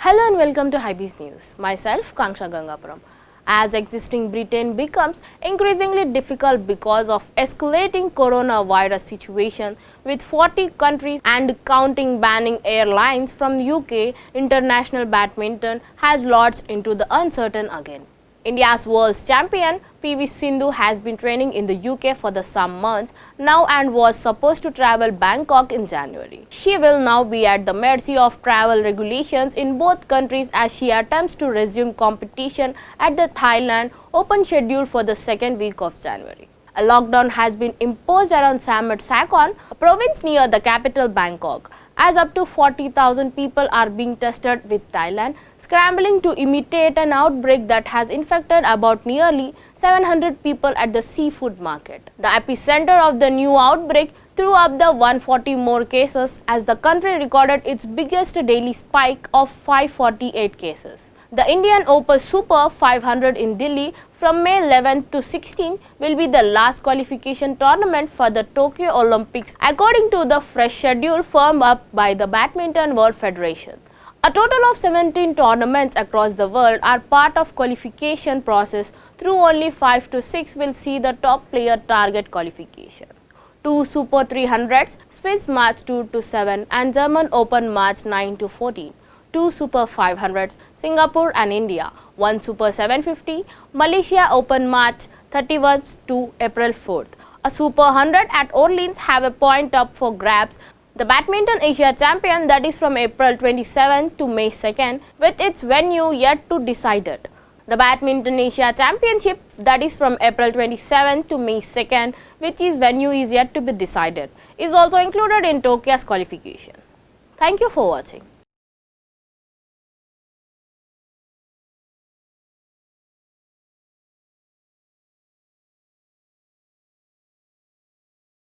Hello and welcome to Hybees News. Myself, Kanksha Gangapuram. As existing Britain becomes increasingly difficult because of escalating coronavirus situation, with 40 countries and counting banning airlines from the UK, international badminton has launched into the uncertain again. India's world champion PV Sindhu has been training in the UK for some months now and was supposed to travel Bangkok in January. She will now be at the mercy of travel regulations in both countries as she attempts to resume competition at the Thailand Open scheduled for the second week of January. A lockdown has been imposed around Samut Sakhon, a province near the capital Bangkok, as up to 40,000 people are being tested, with Thailand scrambling to imitate an outbreak that has infected about nearly 700 people at the seafood market. The epicenter of the new outbreak threw up the 140 more cases as the country recorded its biggest daily spike of 548 cases. The Indian Open Super 500 in Delhi from May 11 to 16 will be the last qualification tournament for the Tokyo Olympics, according to the fresh schedule firmed up by the Badminton World Federation. A total of 17 tournaments across the world are part of qualification process, through only 5 to 6 will see the top player target qualification. 2 Super 300s, Swiss March 2 to 7 and German Open March 9 to 14. 2 Super 500s, Singapore and India, 1 Super 750, Malaysia Open March 31 to April 4th. A Super 100 at Orleans have a point up for grabs. The Badminton Asia Champion, that is from April 27 to May 2nd, with its venue yet to decided. The Badminton Asia Championship, that is from April 27 to May 2nd, which is venue is yet to be decided, is also included in Tokyo's qualification. Thank you for watching.